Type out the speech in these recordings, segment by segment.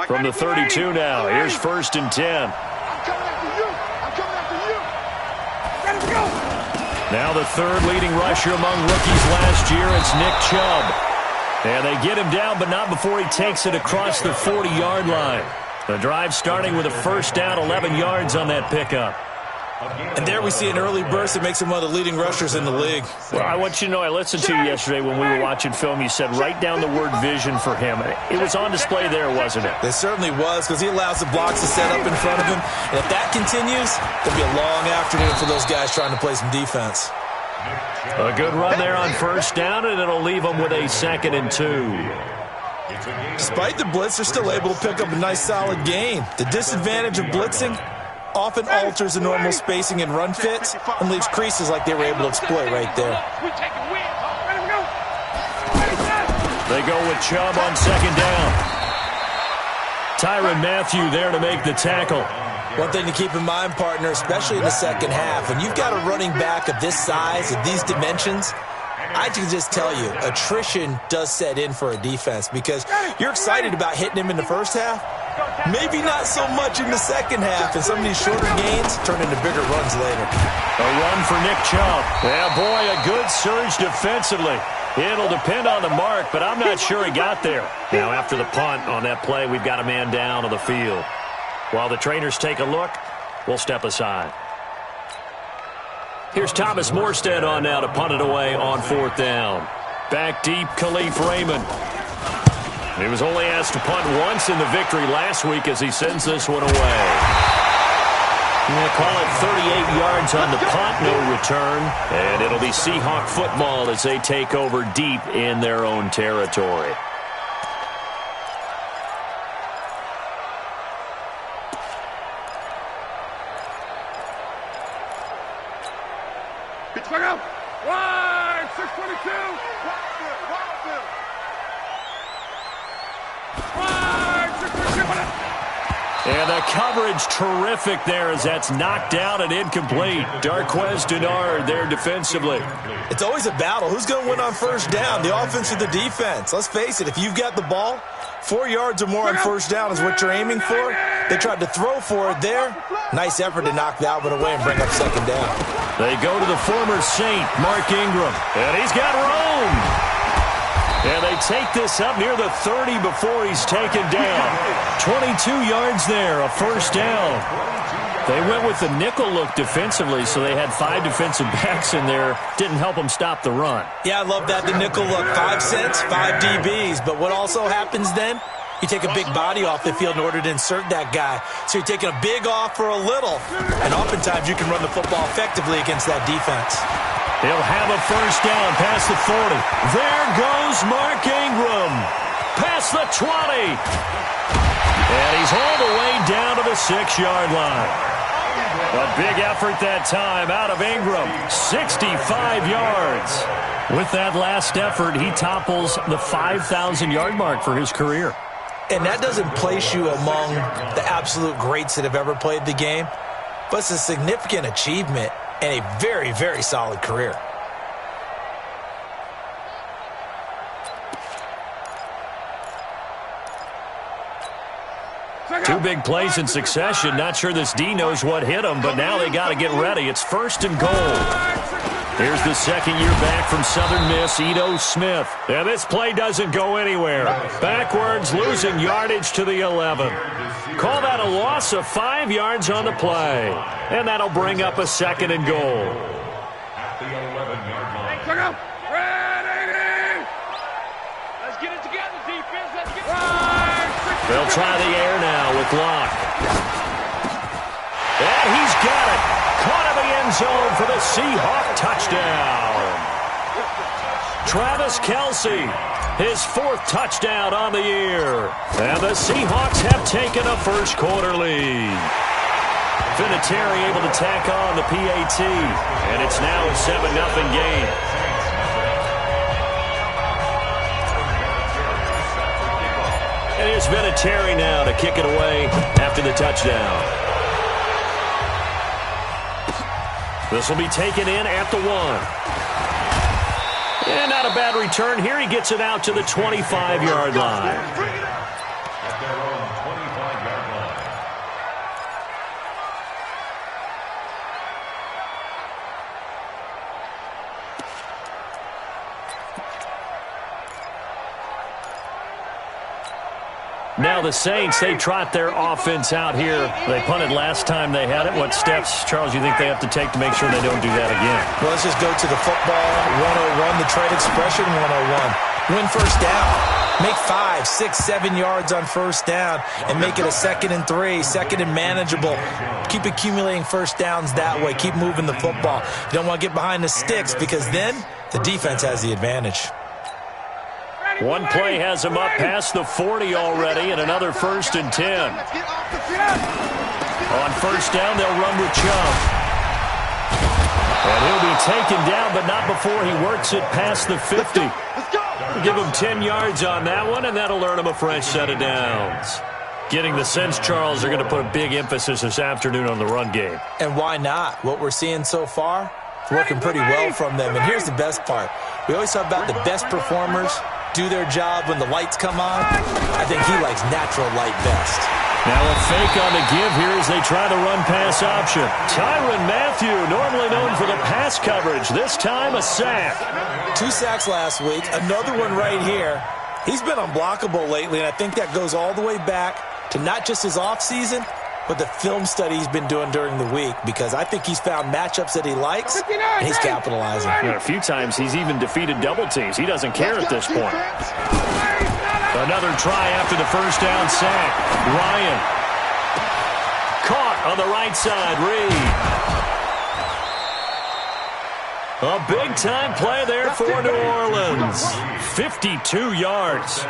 From the 32 now, here's 1st and 10. Now the third leading rusher among rookies last year, it's Nick Chubb. And they get him down, but not before he takes it across the 40-yard line. The drive starting with a first down, 11 yards on that pickup. And there we see an early burst that makes him one of the leading rushers in the league. Well, I want you to know, I listened to you yesterday when we were watching film. You said write down the word vision for him. It was on display there, wasn't it? It certainly was, because he allows the blocks to set up in front of him. And if that continues, it'll be a long afternoon for those guys trying to play some defense. A good run there on first down, and it'll leave them with a 2nd and 2. Despite the blitz, they're still able to pick up a nice solid gain. The disadvantage of blitzing often alters the normal spacing and run fits and leaves creases like they were able to exploit right there. They go with Chubb on 2nd down. Tyrann Mathieu there to make the tackle. One thing to keep in mind, partner, especially in the second half, when you've got a running back of this size, of these dimensions, I can just tell you, attrition does set in for a defense because you're excited about hitting him in the first half, maybe not so much in the second half, and some of these shorter gains turn into bigger runs later. A run for Nick Chubb. Yeah, boy, a good surge defensively. It'll depend on the mark, but I'm not sure he got there. Now, after the punt on that play, we've got a man down on the field. While the trainers take a look, we'll step aside. Here's Thomas Morstead on now to punt it away on 4th down. Back deep, Khalif Raymond. He was only asked to punt once in the victory last week as he sends this one away. We'll call it 38 yards on the punt, no return. And it'll be Seahawk football as they take over deep in their own territory. And the coverage terrific there as that's knocked down and incomplete. Darquez Denard there defensively. It's always a battle. Who's going to win on first down, the offense or the defense? Let's face it, if you've got the ball, 4 yards or more on first down is what you're aiming for. They tried to throw for it there. Nice effort to knock that one away and bring up 2nd down. They go to the former Saint, Mark Ingram. And he's got room. And they take this up near the 30 before he's taken down. 22 yards there, a first down. They went with the nickel look defensively, so they had 5 defensive backs in there. Didn't help them stop the run. Yeah, I love that, the nickel look. 5 cents, 5 DBs. But what also happens then? You take a big body off the field in order to insert that guy. So you're taking a big off for a little. And oftentimes you can run the football effectively against that defense. He'll have a first down past the 40. There goes Mark Ingram. Past the 20. And he's all the way down to the 6-yard line. A big effort that time out of Ingram. 65 yards. With that last effort, he topples the 5,000-yard mark for his career. And that doesn't place you among the absolute greats that have ever played the game, but it's a significant achievement and a very, very solid career. Two big plays in succession. Not sure this D knows what hit him, but now they got to get ready. It's 1st and goal. Here's the 2nd year back from Southern Miss, Ito Smith. And this play doesn't go anywhere. Backwards, losing yardage to the 11. Call that a loss of 5 yards on the play. And that'll bring up a 2nd and goal. At the 11-yard line. Let's get it together, defense. Let's get it. They'll try the air now with Locke. And he's got it. Caught in the end zone for the Seahawk touchdown. Travis Kelce, his 4th touchdown on the year. And the Seahawks have taken a first-quarter lead. Vinatieri able to tack on the PAT. And it's now a 7-0 game. And here's Vinatieri now to kick it away after the touchdown. This will be taken in at the 1. And not a bad return here. He gets it out to the 25-yard line. Now the Saints, they trot their offense out here. They punted last time they had it. What steps, Charles, you think they have to take to make sure they don't do that again? Well, let's just go to the football 101, the trade expression 101. Win first down. Make 5, 6, 7 yards on first down and make it a 2nd and 3, 2nd and manageable. Keep accumulating first downs that way. Keep moving the football. You don't want to get behind the sticks because then the defense has the advantage. One play has him up past the 40 already, and another 1st and 10. On first down, they'll run with Chubb. And he'll be taken down, but not before he works it past the 50. Give him 10 yards on that one, and that'll earn him a fresh set of downs. Getting the sense, Charles, they're going to put a big emphasis this afternoon on the run game. And why not? What we're seeing so far, it's working pretty well from them. And here's the best part. We always talk about the best performers do their job when the lights come on. I think he likes natural light best. Now a fake on the give here as they try the run-pass option. Tyrann Mathieu, normally known for the pass coverage, this time a sack. 2 sacks last week, another one right here. He's been unblockable lately, and I think that goes all the way back to not just his offseason, but the film study he's been doing during the week, because I think he's found matchups that he likes, and he's capitalizing. A few times he's even defeated double teams. He doesn't care at this point. Another try after the first down sack. Ryan. Caught on the right side. Reed. A big-time play there for New Orleans. 52 yards.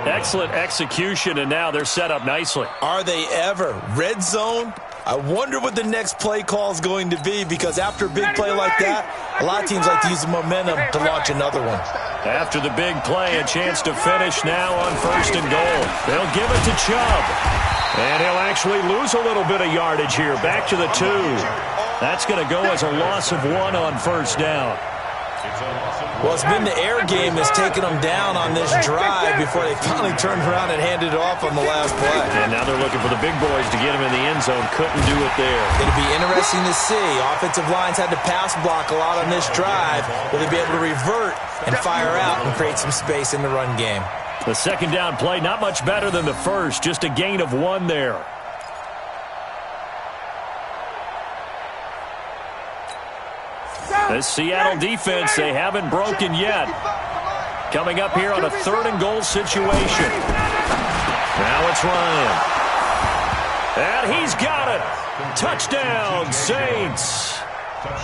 Excellent execution, and now they're set up nicely. Are they ever? Red zone? I wonder what the next play call is going to be, because after a big play like that, a lot of teams like to use the momentum to launch another one. After the big play, a chance to finish now on 1st and goal. They'll give it to Chubb. And he'll actually lose a little bit of yardage here. Back to the 2. That's going to go as a loss of 1 on first down. Well, it's been the air game that's taken them down on this drive before they finally turned around and handed it off on the last play. And now they're looking for the big boys to get him in the end zone. Couldn't do it there. It'll be interesting to see. Offensive lines had to pass block a lot on this drive. Will they be able to revert and fire out and create some space in the run game? The second down play, not much better than the first. Just a gain of 1 there. This Seattle defense, they haven't broken yet. Coming up here on a 3rd and goal situation. Now it's Ryan. And he's got it. Touchdown, Saints.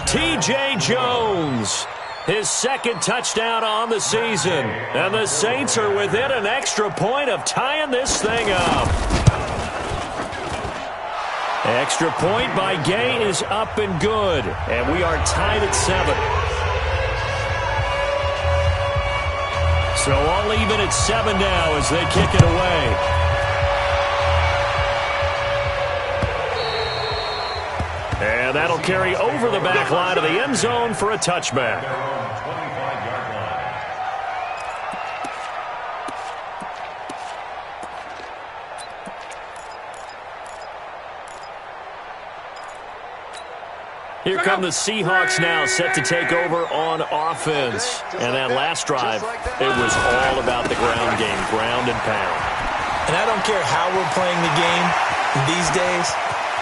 T.J. Jones. His 2nd touchdown on the season. And the Saints are within an extra point of tying this thing up. Extra point by Gay is up and good. And we are tied at 7. So all even at 7 now as they kick it away. And that'll carry over the back line of the end zone for a touchback. Here come the Seahawks now, set to take over on offense. And that last drive, it was all about the ground game, ground and pound. And I don't care how we're playing the game these days,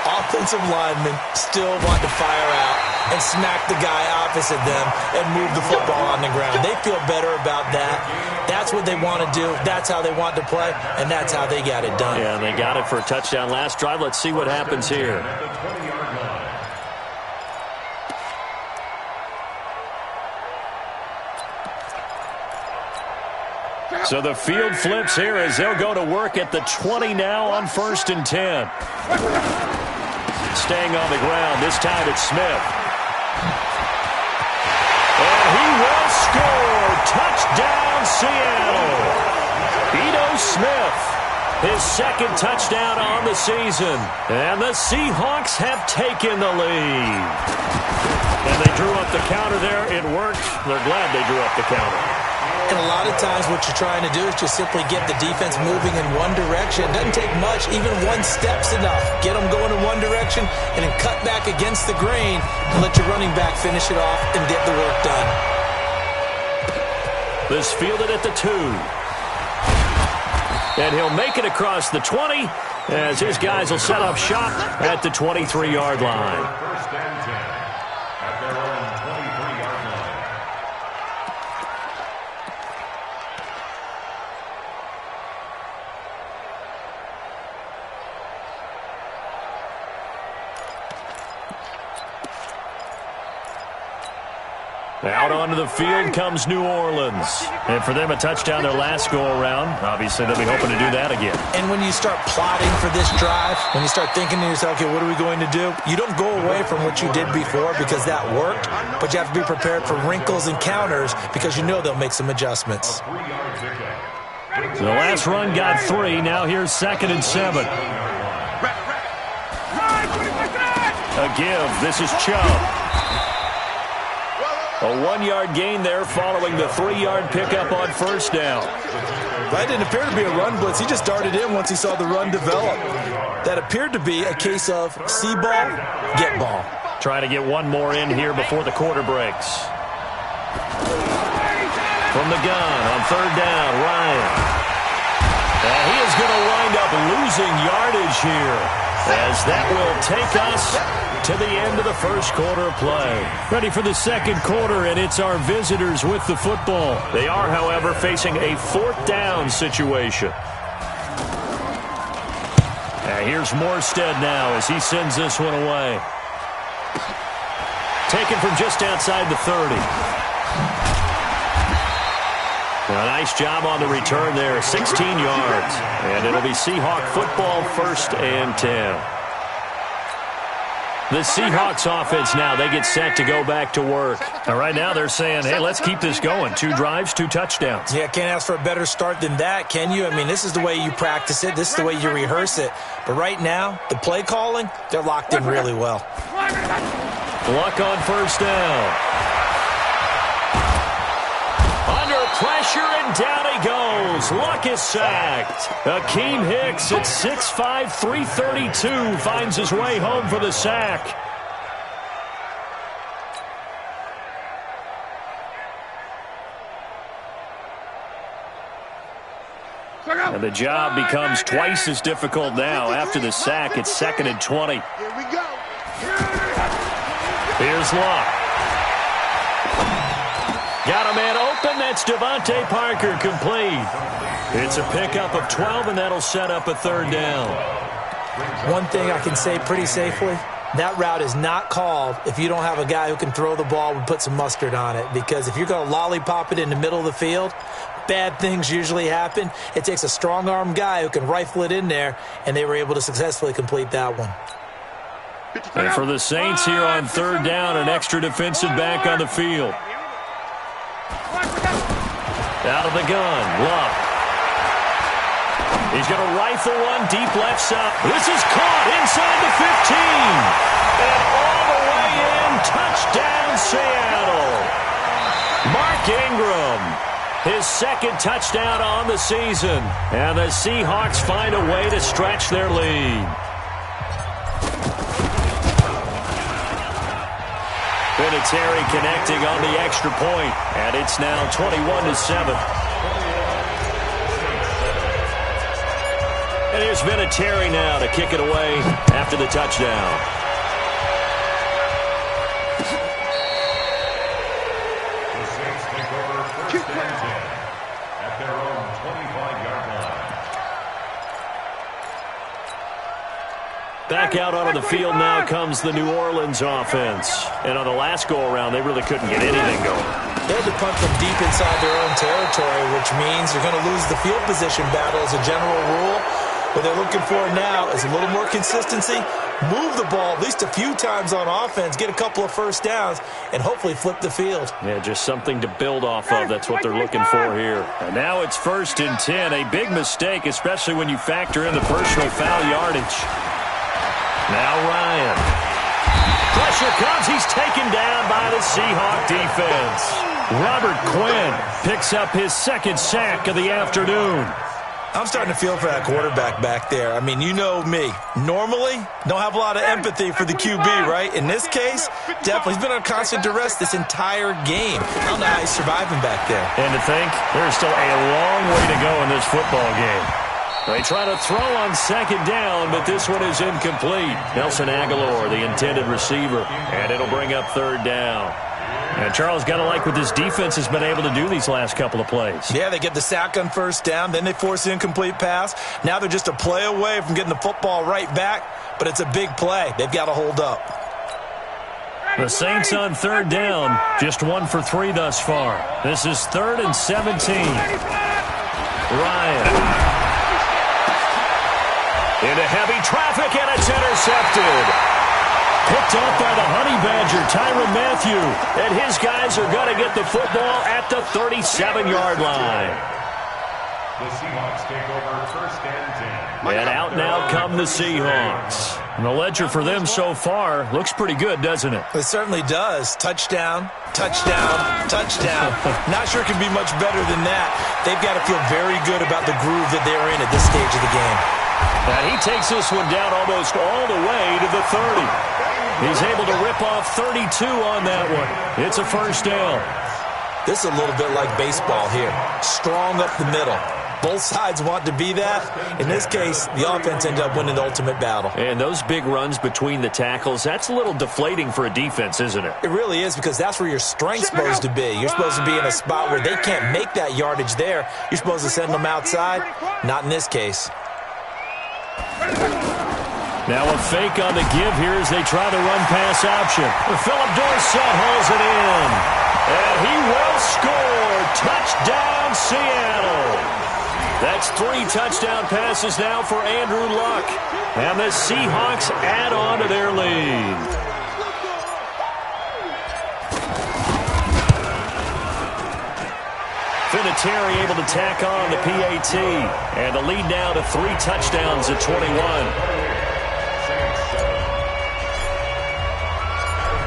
offensive linemen still want to fire out and smack the guy opposite them and move the football on the ground. They feel better about that. That's what they want to do. That's how they want to play, and that's how they got it done. Yeah, they got it for a touchdown last drive. Let's see what happens here. So the field flips here as they'll go to work at the 20 now on 1st and 10. Staying on the ground, this time it's Smith. And he will score. Touchdown, Seattle. Ito Smith, his 2nd touchdown on the season. And the Seahawks have taken the lead. And they drew up the counter there. It worked. They're glad they drew up the counter. And a lot of times what you're trying to do is just simply get the defense moving in one direction. It doesn't take much. Even 1 step's enough. Get them going in one direction and then cut back against the grain and let your running back finish it off and get the work done. This fielded at the 2. And he'll make it across the 20 as his guys will set up shop at the 23-yard line. First and 10 at their own 23-yard line. Out onto the field comes New Orleans. And for them, a touchdown their last go-around. Obviously, they'll be hoping to do that again. And when you start plotting for this drive, when you start thinking to yourself, okay, what are we going to do? You don't go away from what you did before because that worked, but you have to be prepared for wrinkles and counters because you know they'll make some adjustments. The last run got 3. Now here's 2nd and 7. A give. This is Chubb. A 1-yard gain there following the 3-yard pickup on first down. That didn't appear to be a run blitz. He just darted in once he saw the run develop. That appeared to be a case of see ball, get ball. Trying to get one more in here before the quarter breaks. From the gun on 3rd down, Ryan. And he is going to wind up losing yardage here as that will take us to the end of the first quarter of play. Ready for the second quarter, and it's our visitors with the football. They are, however, facing a 4th down situation. And here's Morstead now as he sends this one away. Taken from just outside the 30. A nice job on the return there, 16 yards. And it'll be Seahawk football, 1st and 10. The Seahawks offense now, they get set to go back to work. And right now they're saying, hey, let's keep this going. 2 drives, 2 touchdowns. Yeah, can't ask for a better start than that, can you? I mean, this is the way you practice it. This is the way you rehearse it. But right now, the play calling, they're locked in really well. Luck on first down. Under pressure, and down he goes. Luck is sacked. Akeem Hicks at 6'5", 332 finds his way home for the sack. And the job becomes twice as difficult now. After the sack, it's 2nd and 20. Here we go. Here's Luck. Got a man open. That's Devontae Parker, complete. It's a pickup of 12, and that'll set up a 3rd down. One thing I can say pretty safely, that route is not called if you don't have a guy who can throw the ball and put some mustard on it. Because if you're going to lollipop it in the middle of the field, bad things usually happen. It takes a strong-arm guy who can rifle it in there, and they were able to successfully complete that one. And for the Saints here on 3rd down, an extra defensive back on the field. Out of the gun, Luck. He's going to rifle one deep left side. This is caught inside the 15. And all the way in, touchdown Seattle. Mark Ingram, his 2nd touchdown on the season. And the Seahawks find a way to stretch their lead. Vinatieri connecting on the extra point, and it's now 21-7. And here's Vinatieri now to kick it away after the touchdown. The Saints take over 1st and 10 at their own 25-yard line. Back out onto the field now comes the New Orleans offense. And on the last go-around, they really couldn't get anything going. They had to punt from deep inside their own territory, which means you're going to lose the field position battle as a general rule. What they're looking for now is a little more consistency, move the ball at least a few times on offense, get a couple of first downs, and hopefully flip the field. Yeah, just something to build off of. That's what they're looking for here. And now it's 1st and 10. A big mistake, especially when you factor in the personal foul yardage. Now Ryan. Pressure comes. He's taken down by the Seahawk defense. Robert Quinn picks up his 2nd sack of the afternoon. I'm starting to feel for that quarterback back there. I mean, you know me. Normally, don't have a lot of empathy for the QB, right? In this case, definitely. He's been on constant duress this entire game. I don't know how he's surviving back there. And to think, there's still a long way to go in this football game. They try to throw on second down, but this one is incomplete. Nelson Aguilar, the intended receiver, and it'll bring up third down. And Charles, got to like what this defense has been able to do these last couple of plays. Yeah, they get the sack on first down, then they force the incomplete pass. Now they're just a play away from getting the football right back, but it's a big play. They've got to hold up. The Saints on third down, just 1 for 3 thus far. This is 3rd and 17. Ryan. Into heavy traffic, and it's intercepted. Picked off by the Honey Badger, Tyrann Mathieu. And his guys are going to get the football at the 37-yard line. The Seahawks take over 1st and 10. And out now come the Seahawks. And the ledger for them so far looks pretty good, doesn't it? It certainly does. Touchdown, touchdown, touchdown. Not sure it can be much better than that. They've got to feel very good about the groove that they're in at this stage of the game. And he takes this one down almost all the way to the 30. He's able to rip off 32 on that one. It's a first down. This is a little bit like baseball here. Strong up the middle. Both sides want to be that. In this case, the offense ended up winning the ultimate battle. And those big runs between the tackles, that's a little deflating for a defense, isn't it? It really is, because that's where your strength's supposed to be. You're supposed to be in a spot where they can't make that yardage there. You're supposed to send them outside. Not in this case. Now a fake on the give here as they try the run-pass option. Philip Dorsett hauls it in. And he will score. Touchdown, Seattle. That's 3 touchdown passes now for Andrew Luck. And the Seahawks add on to their lead. Vinatieri able to tack on the PAT. And the lead now to 3 touchdowns at 21.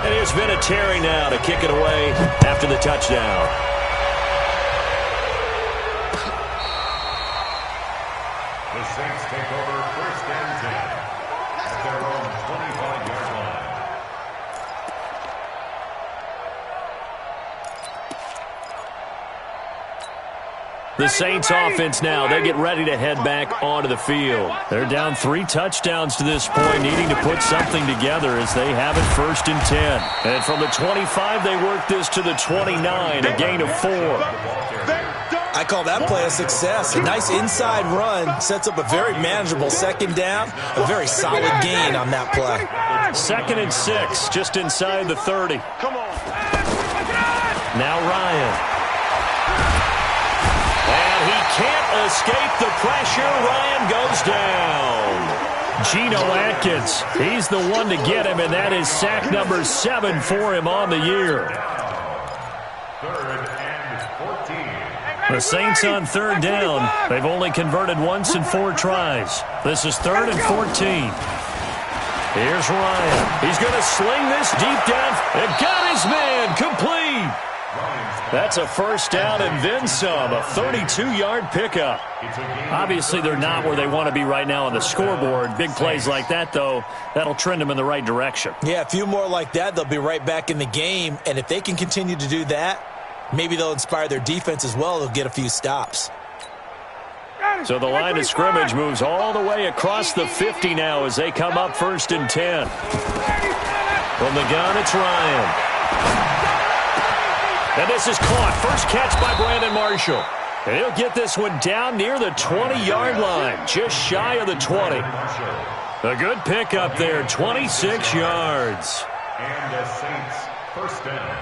And here's Vinatieri now to kick it away after the touchdown. The Saints take over 1st and 10 at their own 25-yard line. The Saints offense now, they get ready to head back onto the field. They're down 3 touchdowns to this point, needing to put something together as they have it 1st and 10. And from the 25, they work this to the 29, a gain of 4. I call that play a success. A nice inside run sets up a very manageable second down. A very solid gain on that play. 2nd and 6, just inside the 30. Now Ryan. And he can't escape the pressure. Ryan goes down. Geno Atkins, he's the one to get him, and that is sack number 7 for him on the year. 3rd and 14. The Saints on 3rd down. They've only converted once in 4 tries. This is 3rd and 14. Here's Ryan. He's going to sling this deep down. And got his man complete. That's a first down and then some. A 32-yard pickup. Obviously, they're not where they want to be right now on the scoreboard. Big plays like that, though, that'll trend them in the right direction. Yeah, a few more like that, they'll be right back in the game. And if they can continue to do that, maybe they'll inspire their defense as well. They'll get a few stops. So the line of scrimmage moves all the way across the 50 now as they come up 1st and 10. From the gun, it's Ryan. And this is caught. First catch by Brandon Marshall. And he'll get this one down near the 20-yard line, just shy of the 20. A good pickup there, 26 yards. And the Saints 1st down.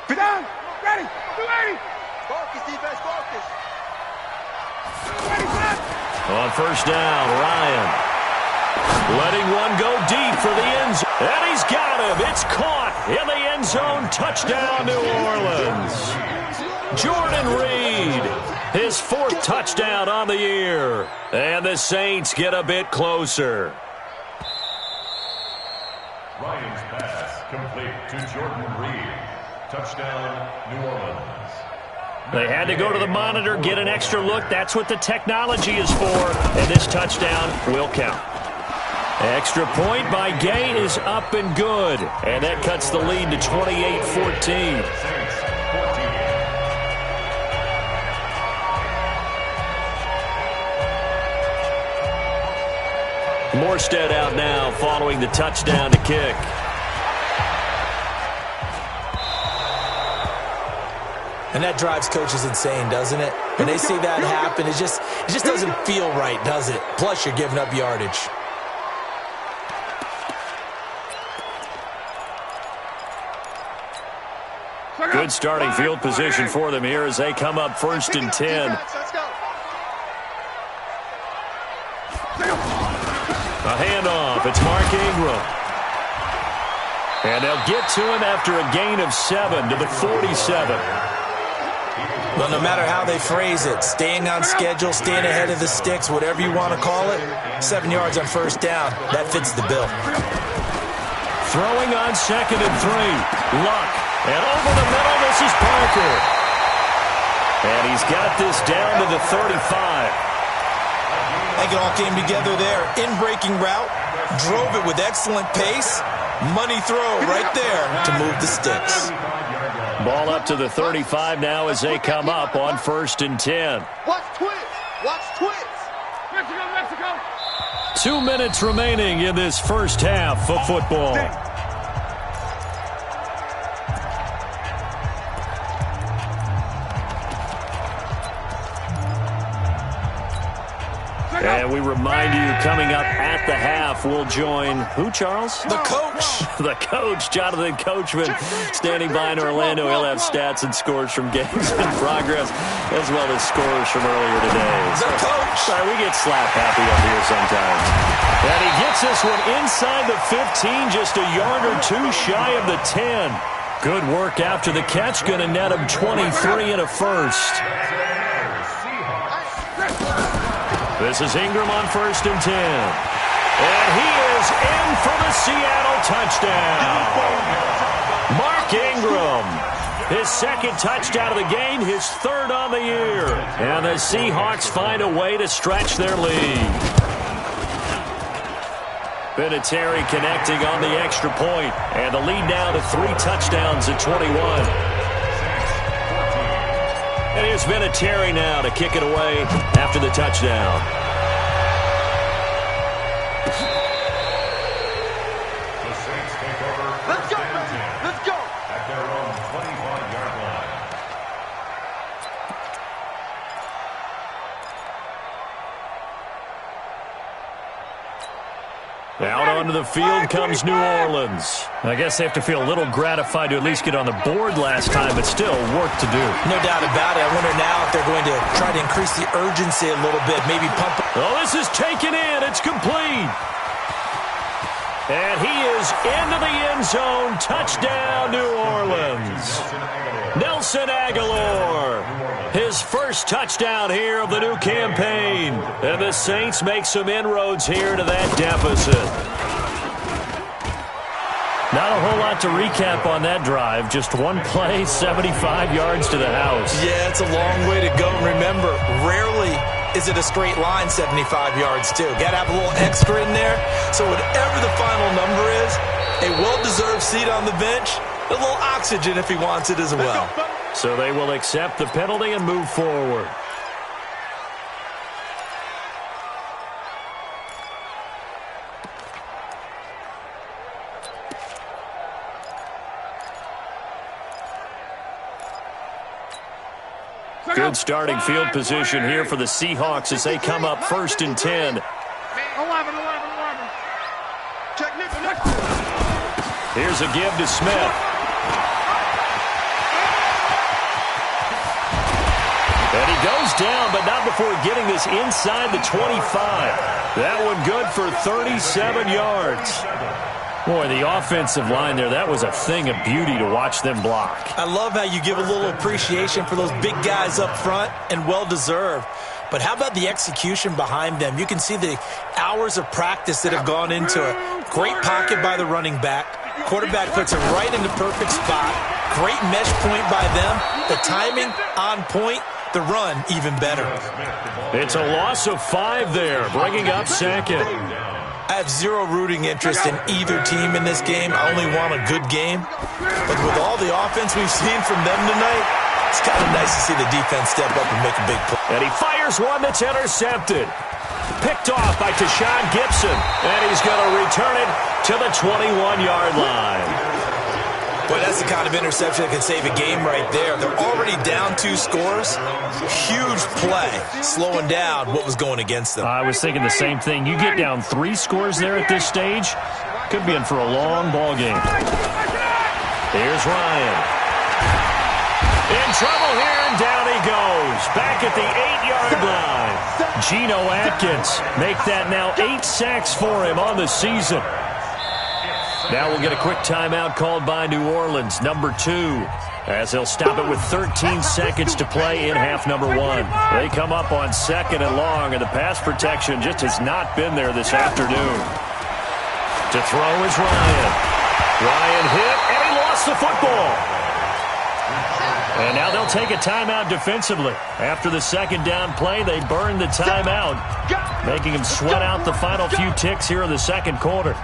Be down. Ready. 280. Focus, defense, focus. On 1st down, Ryan. Letting one go deep for the end zone. And he's got him. It's caught in the end zone. Touchdown, New Orleans. Jordan Reed, his 4th touchdown on the year. And the Saints get a bit closer. Ryan's pass complete to Jordan Reed. Touchdown, New Orleans. They had to go to the monitor, get an extra look. That's what the technology is for. And this touchdown will count. Extra point by Gay is up and good. And that cuts the lead to 28-14. Morstead out now following the touchdown to kick. And that drives coaches insane, doesn't it? When they see that happen, it just doesn't feel right, does it? Plus, you're giving up yardage. Good starting field position for them here as they come up 1st and 10. A handoff. It's Mark Ingram. And they'll get to him after a gain of 7 to the 47. Well, no matter how they phrase it, staying on schedule, staying ahead of the sticks, whatever you want to call it, 7 yards on 1st down, that fits the bill. Throwing on 2nd and 3. Luck. And over the middle, this is Parker. And he's got this down to the 35. I think it all came together there. In-breaking route, drove it with excellent pace. Money throw right there to move the sticks. Ball up to the 35 now as they come up on 1st and 10. Watch twist. Watch twist. Mexico, Mexico. 2 minutes remaining in this first half of football. And we remind you, coming up at the half, we'll join who, Charles? The coach. The coach, Jonathan Coachman, standing by in Orlando. He'll have stats and scores from games in progress, as well as scores from earlier today. The coach. Sorry, we get slap happy up here sometimes. And he gets this one inside the 15, just a yard or two shy of the 10. Good work after the catch, going to net him 23 and a first. This is Ingram on 1st and 10. And he is in for the Seattle touchdown. Mark Ingram, his 2nd touchdown of the game, his 3rd on the year. And the Seahawks find a way to stretch their lead. Vinatieri connecting on the extra point. And the lead now to 3 touchdowns at 21. And here's Vinatieri now to kick it away after the touchdown. The Saints take over 1st and 10. Let's go. At their own 25-yard line. Out onto the field comes New Orleans. I guess they have to feel a little gratified to at least get on the board last time, but still work to do. No doubt about it. I wonder now if they're going to try to increase the urgency a little bit, maybe pump. Oh, this is taken in. It's complete. And he is into the end zone. Touchdown, New Orleans. Nelson Aguilar. His first touchdown here of the new campaign. And the Saints make some inroads here to that deficit. Not a whole lot to recap on that drive. Just one play, 75 yards to the house. Yeah, it's a long way to go. Remember, rarely is it a straight line 75 yards, too. Got to have a little extra in there. So whatever the final number is, a well-deserved seat on the bench, a little oxygen if he wants it as well. So they will accept the penalty and move forward. Good starting field position here for the Seahawks as they come up 1st and 10. 11. Check next. Here's a give to Smith. And he goes down, but not before getting this inside the 25. That one good for 37 yards. Boy, the offensive line there, that was a thing of beauty to watch them block. I love how you give a little appreciation for those big guys up front, and well-deserved. But how about the execution behind them? You can see the hours of practice that have gone into it. Great pocket by the running back. Quarterback puts it right in the perfect spot. Great mesh point by them. The timing on point. The run even better. It's a loss of 5 there, bringing up 2nd. I have zero rooting interest in either team in this game. I only want a good game. But with all the offense we've seen from them tonight, it's kind of nice to see the defense step up and make a big play. And he fires one that's intercepted. Picked off by Tashawn Gibson. And he's going to return it to the 21-yard line. Boy, that's the kind of interception that can save a game right there. They're already down 2 scores. Huge play, slowing down what was going against them. I was thinking the same thing. You get down 3 scores there at this stage, could be in for a long ball game. Here's Ryan. In trouble here, and down he goes. Back at the 8-yard line. Geno Atkins make that now 8 sacks for him on the season. Now we'll get a quick timeout called by New Orleans, number 2, as they'll stop it with 13 seconds to play in half number 1. They come up on 2nd and long, and the pass protection just has not been there this afternoon. To throw is Ryan. Ryan hit, and he lost the football. And now they'll take a timeout defensively. After the 2nd down play, they burn the timeout, making them sweat out the final few ticks here in the 2nd quarter.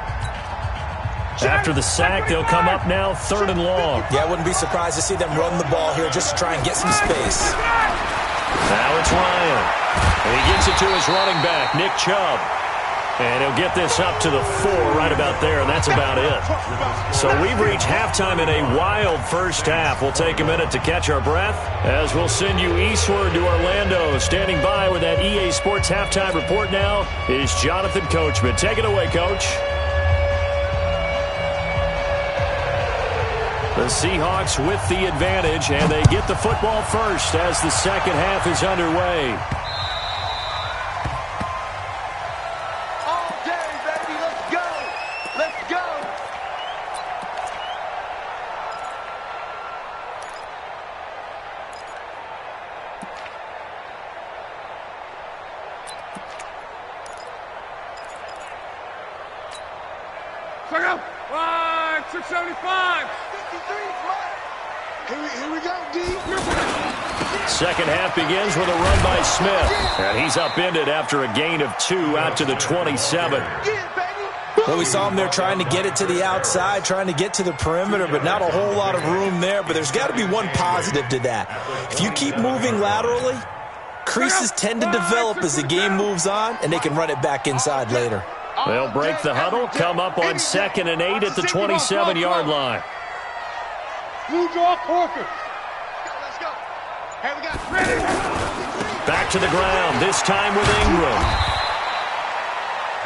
After the sack, they'll come up now 3rd and long. Yeah, I wouldn't be surprised to see them run the ball here just to try and get some space. Now it's Ryan. And he gets it to his running back, Nick Chubb. And he'll get this up to the 4 right about there, and that's about it. So we've reached halftime in a wild first half. We'll take a minute to catch our breath as we'll send you eastward to Orlando. Standing by with that EA Sports halftime report now is Jonathan Coachman. Take it away, Coach. The Seahawks with the advantage, and they get the football first as the 2nd half is underway. All day, baby. Let's go. Let's go. Check out. 675. Here we go, D. 2nd half begins with a run by Smith. And he's upended after a gain of 2 out to the 27. Well, we saw him there trying to get it to the outside, trying to get to the perimeter, but not a whole lot of room there. But there's got to be one positive to that. If you keep moving laterally, creases tend to develop as the game moves on, and they can run it back inside later. They'll break the huddle, come up on 2nd and 8 at the 27-yard line. Move your Corker. Let's go. Here we go. Ready. Back to the ground, this time with Ingram.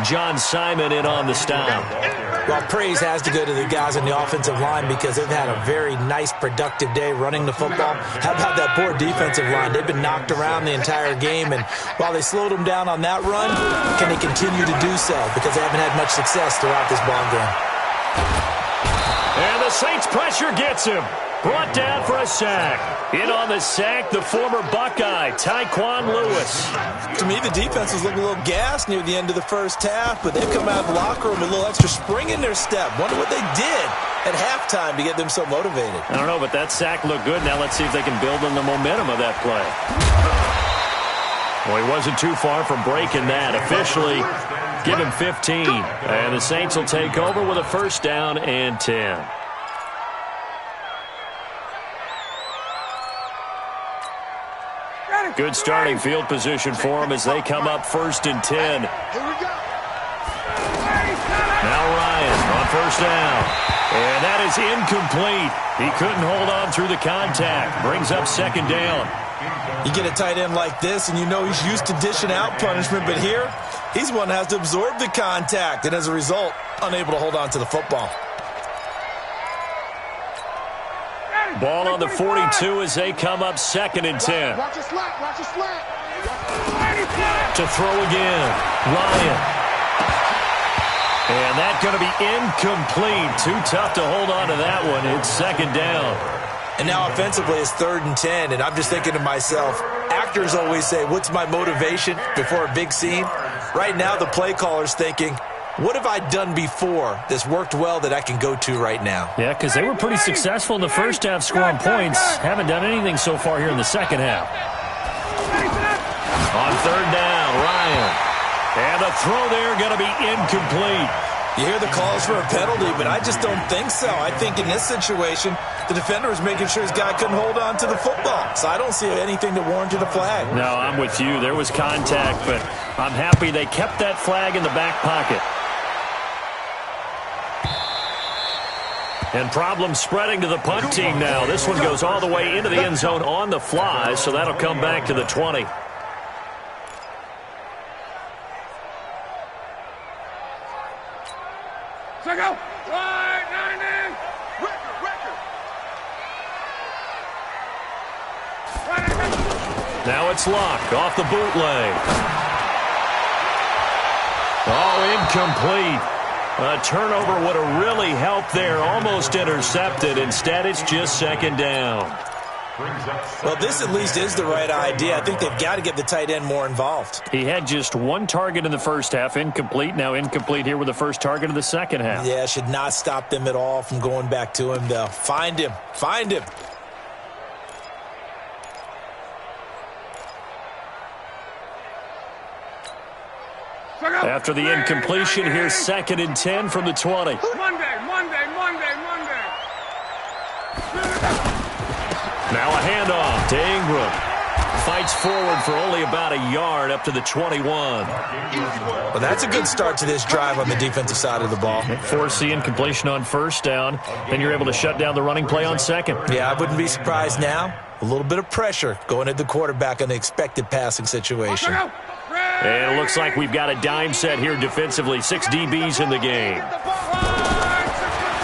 John Simon in on the stop. Well, praise has to go to the guys on the offensive line because they've had a very nice, productive day running the football. How about that poor defensive line? They've been knocked around the entire game, and while they slowed them down on that run, can they continue to do so? Because they haven't had much success throughout this ball game. And the Saints pressure gets him. Brought down for a sack. In on the sack, the former Buckeye, Tyquan Lewis. To me, the defense was looking a little gassed near the end of the first half, but they've come out of the locker room with a little extra spring in their step. Wonder what they did at halftime to get them so motivated. I don't know, but that sack looked good. Now let's see if they can build on the momentum of that play. Well, he wasn't too far from breaking that. Officially, give him 15. And the Saints will take over with a 1st down and 10. Good starting field position for them as they come up 1st and 10. Here we go. Now Ryan on 1st down. And that is incomplete. He couldn't hold on through the contact. Brings up 2nd down. You get a tight end like this, and you know he's used to dishing out punishment, but here, he's one that has to absorb the contact, and as a result, unable to hold on to the football. Ball on the 42 as they come up 2nd and 10. Watch your slap. Watch your slap. To throw again. Ryan. And that's going to be incomplete. Too tough to hold on to that one. It's 2nd down. And now offensively it's 3rd and 10, and I'm just thinking to myself, actors always say, what's my motivation before a big scene? Right now the play caller's thinking, what have I done before that's worked well that I can go to right now? Yeah, because they were pretty successful in the first half scoring points. Haven't done anything so far here in the second half. On 3rd down, Ryan. And the throw there going to be incomplete. You hear the calls for a penalty, but I just don't think so. I think in this situation, the defender was making sure his guy couldn't hold on to the football. So I don't see anything to warrant a flag. No, I'm with you. There was contact, but I'm happy they kept that flag in the back pocket. And problems spreading to the punt team now. This one goes all the way into the end zone on the fly, so that'll come back to the 20. Go. Now it's Locke off the bootleg. Oh, incomplete. A turnover would have really helped there. Almost intercepted. Instead, it's just second down. Well, this at least is the right idea. I think they've got to get the tight end more involved. He had just one target in the first half, incomplete. Now incomplete here with the first target of the second half. Yeah, should not stop them at all from going back to him, though. Find him. Find him. After the incompletion, here's 2nd and 10 from the 20. Monday. Now a handoff to Ingram. Fights forward for only about a yard up to the 21. Well, that's a good start to this drive on the defensive side of the ball. Force the incompletion on first down. Then you're able to shut down the running play on second. Yeah, I wouldn't be surprised now. A little bit of pressure going at the quarterback on the expected passing situation. And it looks like we've got a dime set here defensively. 6 DBs in the game.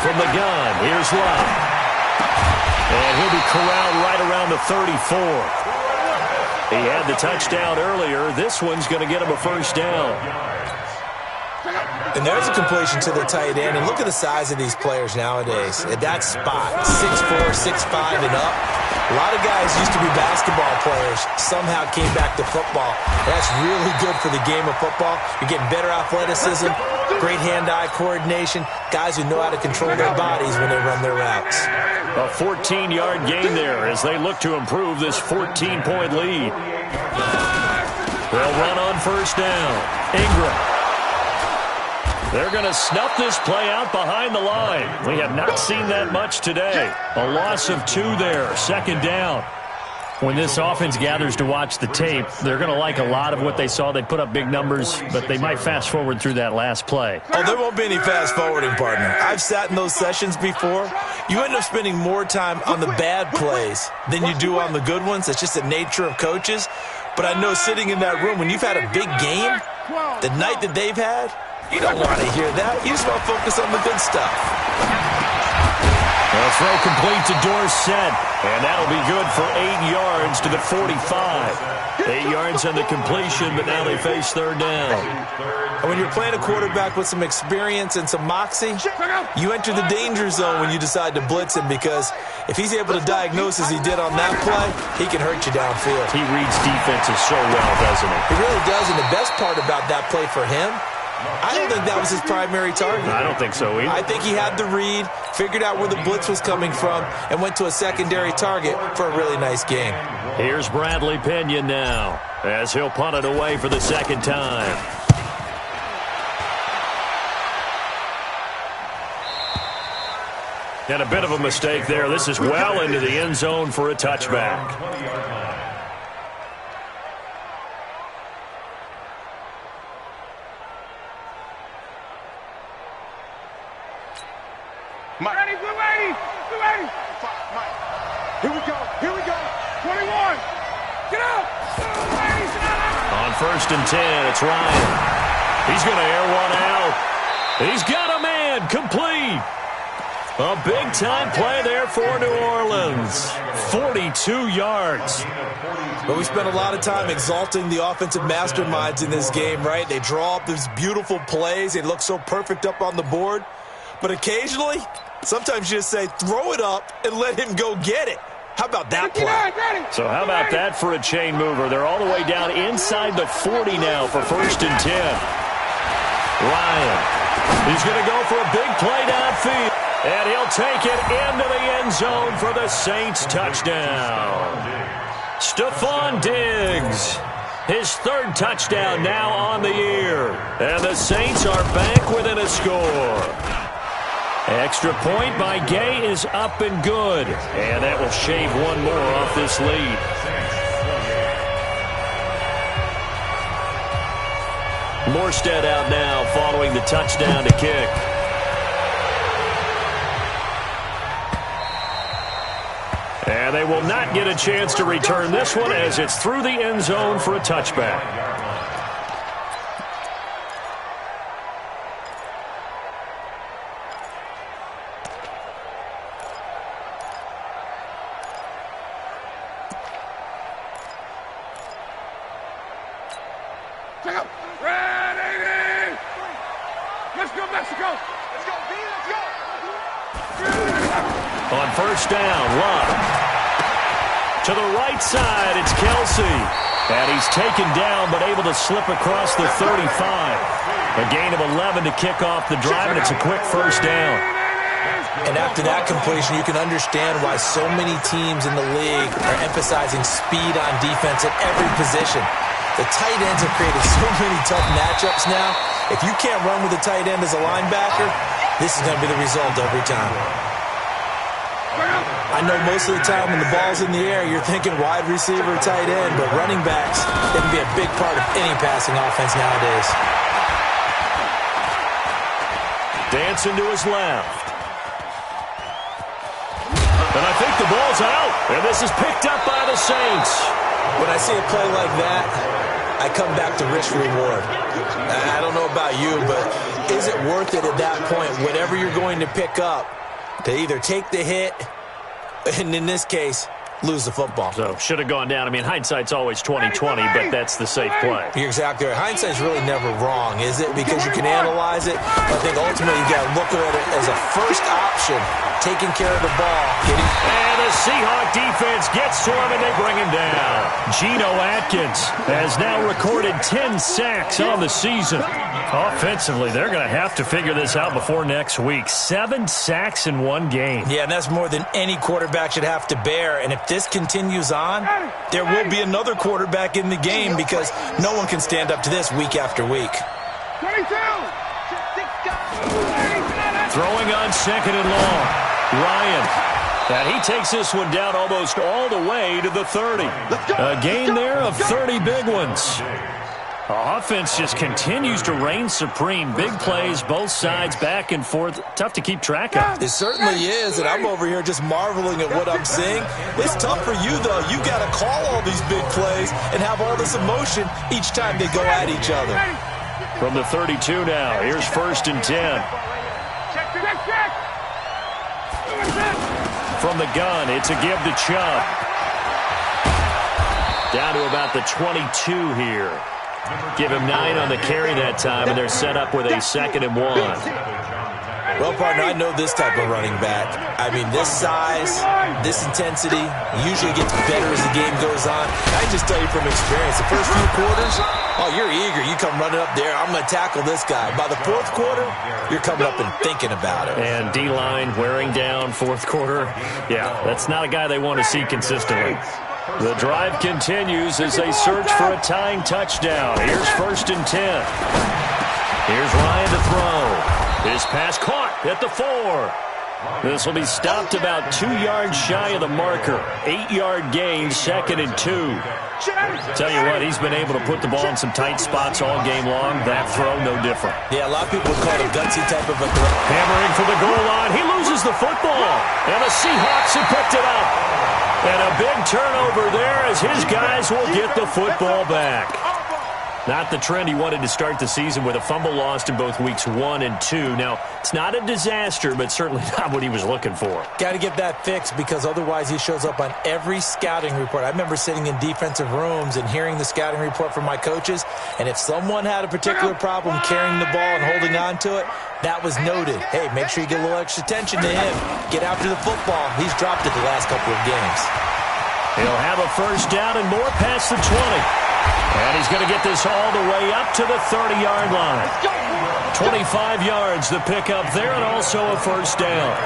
From the gun, here's Love. And he'll be corralled right around the 34. He had the touchdown earlier. This one's going to get him a first down. And there's a completion to the tight end. And look at the size of these players nowadays. At that spot, 6'4", 6'5", and up. A lot of guys used to be basketball players, somehow came back to football. That's really good for the game of football. You're getting better athleticism, great hand-eye coordination, guys who know how to control their bodies when they run their routes. A 14-yard gain there as they look to improve this 14-point lead. They'll run on first down. Ingram. They're going to snuff this play out behind the line. We have not seen that much today. A loss of 2 there, second down. When this offense gathers to watch the tape, they're going to like a lot of what they saw. They put up big numbers, but they might fast forward through that last play. Oh, there won't be any fast forwarding, partner. I've sat in those sessions before. You end up spending more time on the bad plays than you do on the good ones. It's just the nature of coaches. But I know sitting in that room, when you've had a big game, the night that they've had, you don't want to hear that. You just want to focus on the good stuff. A throw complete to Dorsett, and that'll be good for 8 yards to the 45. 8 yards on the completion, but now they face third down. And when you're playing a quarterback with some experience and some moxie, you enter the danger zone when you decide to blitz him, because if he's able to diagnose as he did on that play, he can hurt you downfield. He reads defenses so well, doesn't he? He really does, and the best part about that play for him, I don't think that was his primary target. I don't think so either. I think he had the read, figured out where the blitz was coming from, and went to a secondary target for a really nice game. Here's Bradley Pinion now, as he'll punt it away for the second time. And a bit of a mistake there. This is well into the end zone for a touchback. Ready, blue 80. Here we go. 21. Get out. On first and 10, it's Ryan. He's going to air one out. He's got a man, complete. A big-time play there for New Orleans. 42 yards. But we spent a lot of time exalting the offensive masterminds in this game, right? They draw up these beautiful plays. They look so perfect up on the board. But occasionally, sometimes you just say, throw it up and let him go get it. How about that play? So how about that for a chain mover? They're all the way down inside the 40 now for first and 10. Ryan, he's going to go for a big play downfield. And he'll take it into the end zone for the Saints touchdown. Tffl Diggs. His third touchdown now on the year. And the Saints are back within a score. Extra point by Gay is up and good. And that will shave one more off this lead. Morstead out now following the touchdown to kick. And they will not get a chance to return this one as it's through the end zone for a touchback. Let's go, Mexico! Let's go, B, let's go! On first down, Love. To the right side, it's Kelsey. And he's taken down but able to slip across the 35. A gain of 11 to kick off the drive, and it's a quick first down. And after that completion, you can understand why so many teams in the league are emphasizing speed on defense at every position. The tight ends have created so many tough matchups now. If you can't run with a tight end as a linebacker, this is going to be the result every time. I know most of the time when the ball's in the air, you're thinking wide receiver, tight end, but running backs can be a big part of any passing offense nowadays. Dancing to his left. And I think the ball's out. And this is picked up by the Saints. When I see a play like that, I come back to risk reward. I don't know about you, but is it worth it at that point, whatever you're going to pick up, to either take the hit, and in this case, lose the football? So, should have gone down. I mean, hindsight's always 20/20, but that's the safe play. You're exactly right. Hindsight's really never wrong, is it? Because you can analyze it. I think ultimately you got to look at it as a first option, taking care of the ball. And the Seahawk defense gets to him, and they bring him down. Geno Atkins has now recorded 10 sacks on the season. Offensively, they're going to have to figure this out before next week. 7 sacks in one game. Yeah, and that's more than any quarterback should have to bear. And if this continues on, there will be another quarterback in the game because no one can stand up to this week after week. 22! Throwing on second and long. Ryan. And he takes this one down almost all the way to the 30. A gain there of 30 big ones. Offense just continues to reign supreme. Big plays, both sides, back and forth. Tough to keep track of. It certainly is, and I'm over here just marveling at what I'm seeing. It's tough for you, though. You got to call all these big plays and have all this emotion each time they go at each other. From the 32 now, here's 1st and 10. From the gun, it's a give to Chubb. Down to about the 22 here. Give him 9 on the carry that time, and they're set up with a 2nd and 1. Well, partner, I know this type of running back. I mean, this size, this intensity usually gets better as the game goes on. I just tell you from experience, the first few quarters, oh, you're eager. You come running up there, I'm going to tackle this guy. By the 4th quarter, you're coming up and thinking about it. And D-line wearing down 4th quarter. Yeah, that's not a guy they want to see consistently. The drive continues as they search for a tying touchdown. Here's 1st and 10. Here's Ryan to throw. His pass caught at the 4. This will be stopped about 2 yards shy of the marker. 8-yard gain, 2nd and 2. Tell you what, he's been able to put the ball in some tight spots all game long. That throw, no different. Yeah, a lot of people would call it a gutsy type of a throw. Hammering for the goal line. He loses the football. And the Seahawks have picked it up. And a big turnover there as his guys will get the football back. Not the trend he wanted to start the season with, a fumble lost in both weeks 1 and 2. Now, it's not a disaster, but certainly not what he was looking for. Got to get that fixed because otherwise he shows up on every scouting report. I remember sitting in defensive rooms and hearing the scouting report from my coaches, and if someone had a particular problem carrying the ball and holding on to it, that was noted. Hey, make sure you get a little extra attention to him. Get after the football. He's dropped it the last couple of games. He'll have a first down and more past the 20. And he's going to get this all the way up to the 30-yard line. 25 yards to pick up there, and also a first down.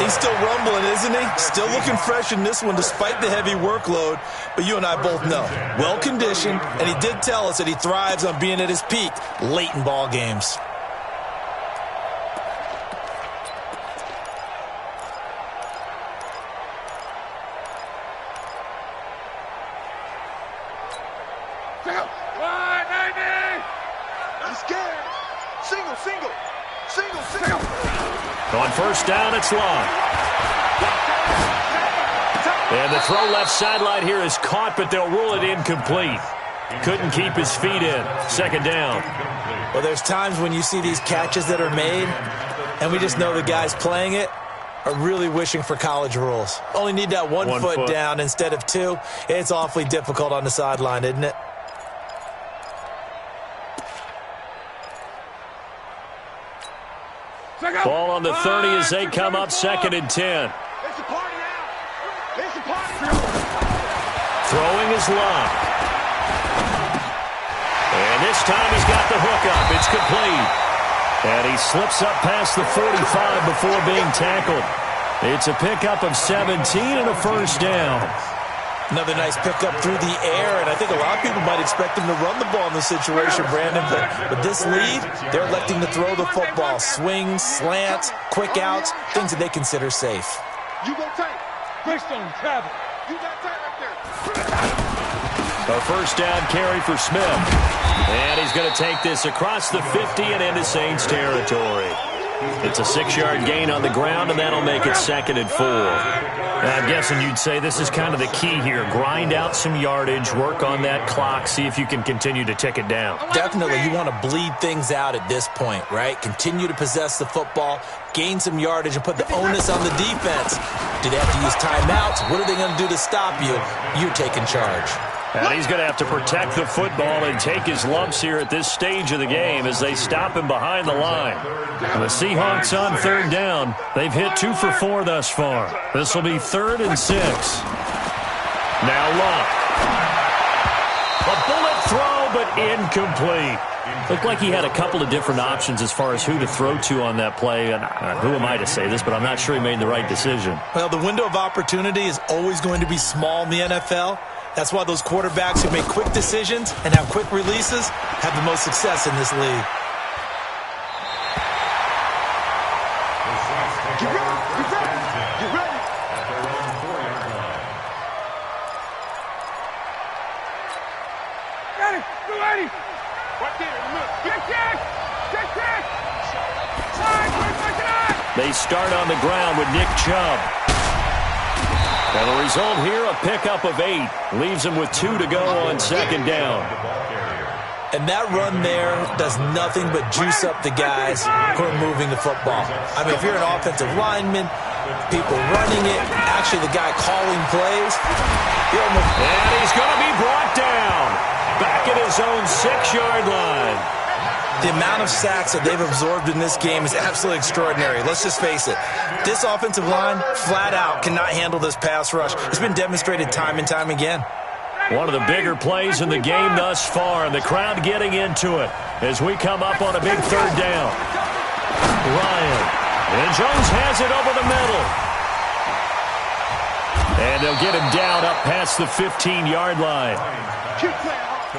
He's still rumbling, isn't he? Still looking fresh in this one despite the heavy workload. But you and I both know, well-conditioned, and he did tell us that he thrives on being at his peak late in ball games. On first down, it's long. And the throw left sideline here is caught, but they'll rule it incomplete. Couldn't keep his feet in. Second down. Well, there's times when you see these catches that are made, and we just know the guys playing it are really wishing for college rules. Only need that one foot down instead of two. It's awfully difficult on the sideline, isn't it? Ball on the 30 as they come up 2nd and 10. Throwing is locked. And this time he's got the hook up. It's complete. And he slips up past the 45 before being tackled. It's a pickup of 17 and a first down. Another nice pickup through the air, and I think a lot of people might expect him to run the ball in this situation, Brandon. But with this lead, they're electing to throw the football. Swings, slants, quick outs, things that they consider safe. You go tight. Greystone, travel. You got tight right there. A first down carry for Smith. And he's going to take this across the 50 and into Saints territory. It's a 6-yard gain on the ground, and that'll make it 2nd and 4. I'm guessing you'd say this is kind of the key here. Grind out some yardage, work on that clock, see if you can continue to tick it down. Definitely, you want to bleed things out at this point, right? Continue to possess the football, gain some yardage, and put the onus on the defense. Do they have to use timeouts? What are they going to do to stop you? You're taking charge. And he's going to have to protect the football and take his lumps here at this stage of the game as they stop him behind the line. The Seahawks on 3rd down. They've hit 2 for 4 thus far. This will be 3rd and 6. Now Luck. A bullet throw, but incomplete. Looked like he had a couple of different options as far as who to throw to on that play. And who am I to say this, but I'm not sure he made the right decision. Well, the window of opportunity is always going to be small in the NFL. That's why those quarterbacks who make quick decisions and have quick releases have the most success in this league. Get ready. Get ready. Get ready. Got it. Go ready. Right there in the middle. Check, check. Check, check. They start on the ground with Nick Chubb. And the result here, a pickup of 8. Leaves him with 2 to go on 2nd down. And that run there does nothing but juice up the guys who are moving the football. I mean, if you're an offensive lineman, people running it, actually the guy calling plays. And he's going to be brought down. Back at his own 6-yard line. The amount of sacks that they've absorbed in this game is absolutely extraordinary. Let's just face it. This offensive line, flat out, cannot handle this pass rush. It's been demonstrated time and time again. One of the bigger plays in the game thus far, and the crowd getting into it as we come up on a big 3rd down. Ryan. And Jones has it over the middle. And they'll get him down up past the 15-yard line.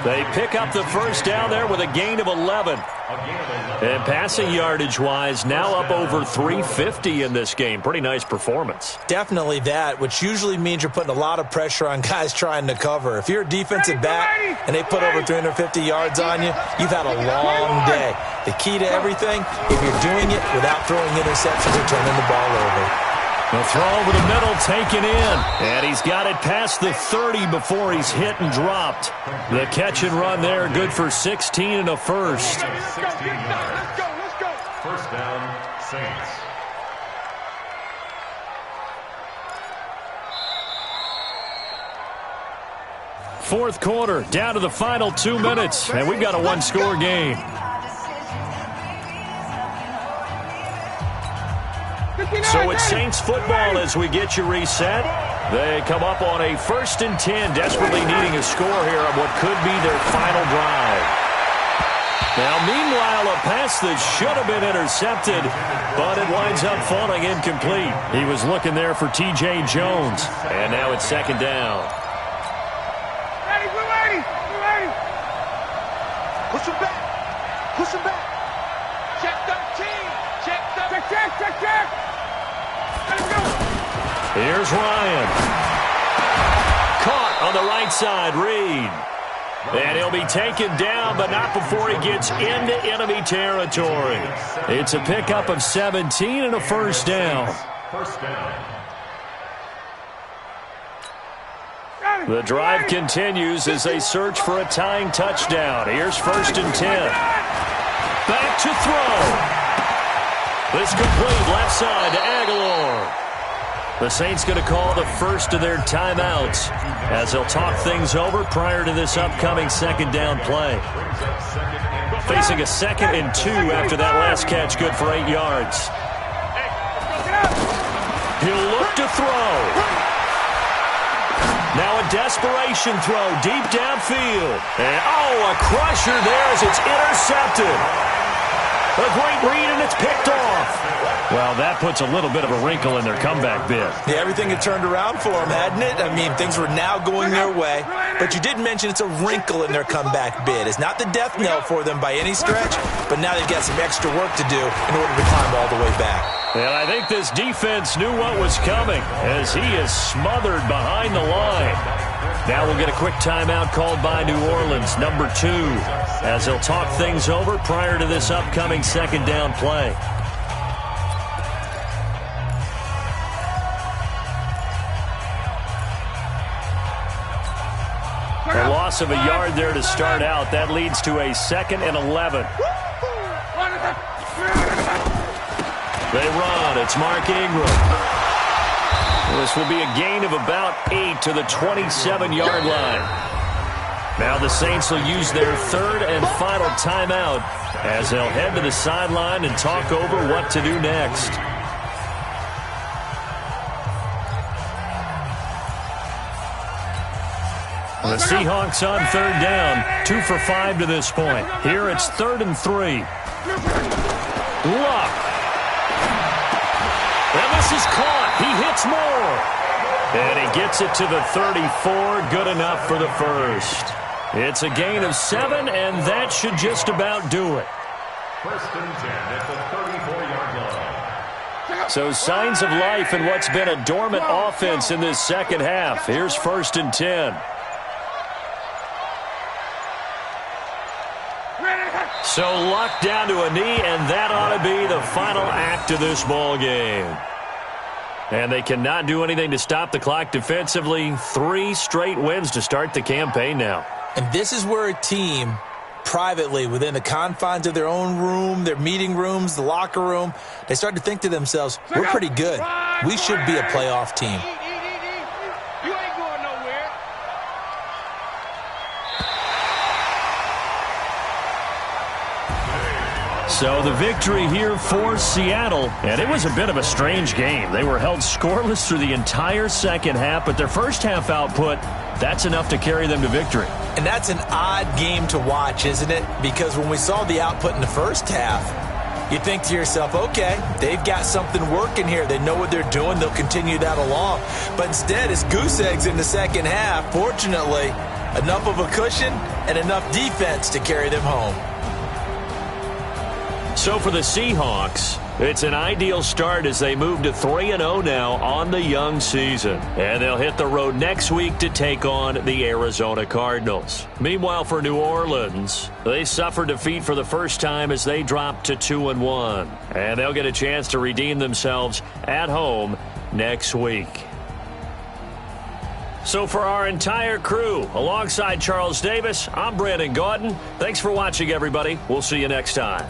They pick up the first down there with a gain of 11. And passing yardage-wise, now up over 350 in this game. Pretty nice performance. Definitely that, which usually means you're putting a lot of pressure on guys trying to cover. If you're a defensive back and they put over 350 yards on you, you've had a long day. The key to everything, if you're doing it without throwing interceptions or turning the ball over. The throw over the middle taken in. And he's got it past the 30 before he's hit and dropped. The catch and run there, good for 16 and a first. 16 yards. Let's go. First down, Saints. Fourth quarter, down to the final 2 minutes. And we've got a 1-score game. So it's Saints football as we get you reset. They come up on a 1st and 10, desperately needing a score here on what could be their final drive. Now, meanwhile, a pass that should have been intercepted, but it winds up falling incomplete. He was looking there for T.J. Jones, and now it's second down. Ready, we're ready, we're ready. Push him back. Push him back. Check 13. Check 13. Check. Let's go. Here's Ryan. Caught on the right side, Reed. And he'll be taken down, but not before he gets into enemy territory. It's a pickup of 17 and a first down. The drive continues as they search for a tying touchdown. Here's 1st and 10. Back to throw. This complete left side to Aguilar. The Saints going to call the first of their timeouts as they'll talk things over prior to this upcoming second down play. Facing a 2nd and 2 after that last catch, good for 8 yards. He'll look to throw. Now a desperation throw deep downfield. And a crusher there as it's intercepted. A great read, and it's picked off. Well, that puts a little bit of a wrinkle in their comeback bid. Yeah, everything had turned around for them, hadn't it? I mean, things were now going their way. But you did mention it's a wrinkle in their comeback bid. It's not the death knell for them by any stretch, but now they've got some extra work to do in order to climb all the way back. And I think this defense knew what was coming as he is smothered behind the line. Now we'll get a quick timeout called by New Orleans, number 2, as they'll talk things over prior to this upcoming second down play. A loss of a yard there to start out. That leads to a 2nd and 11. They run. It's Mark Ingram. This will be a gain of about 8 to the 27-yard line. Now the Saints will use their 3rd and final timeout as they'll head to the sideline and talk over what to do next. The Seahawks on 3rd down, 2 for 5 to this point. Here it's 3rd and 3. Luck. And this is caught. He hits more. And he gets it to the 34. Good enough for the first. It's a gain of 7, and that should just about do it. 1st and 10 at the 34-yard line. So signs of life in what's been a dormant offense in this second half. Here's 1st and 10. So Luck down to a knee, and that ought to be the final act of this ball game. And they cannot do anything to stop the clock defensively. 3 straight wins to start the campaign now. And this is where a team, privately, within the confines of their own room, their meeting rooms, the locker room, they start to think to themselves, we're pretty good. We should be a playoff team. You ain't going nowhere. So the victory here for Seattle, and it was a bit of a strange game. They were held scoreless through the entire second half, but their first half output, that's enough to carry them to victory. And that's an odd game to watch, isn't it? Because when we saw the output in the first half, you think to yourself, okay, they've got something working here. They know what they're doing. They'll continue that along. But instead, it's goose eggs in the second half. Fortunately, enough of a cushion and enough defense to carry them home. So for the Seahawks, it's an ideal start as they move to 3-0 now on the young season. And they'll hit the road next week to take on the Arizona Cardinals. Meanwhile, for New Orleans, they suffered defeat for the first time as they dropped to 2-1. And they'll get a chance to redeem themselves at home next week. So for our entire crew, alongside Charles Davis, I'm Brandon Gaudin. Thanks for watching, everybody. We'll see you next time.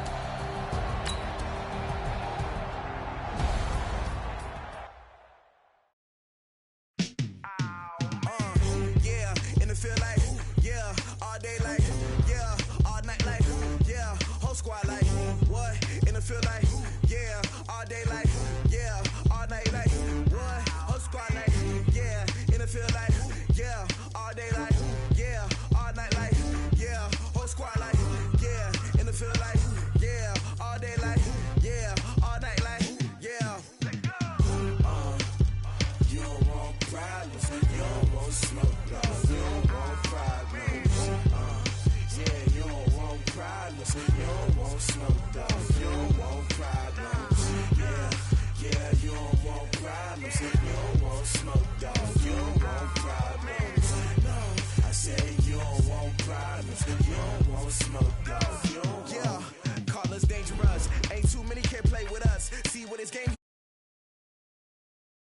You don't want smoke, though. Yeah, call us dangerous. Ain't too many can play with us. See what his game.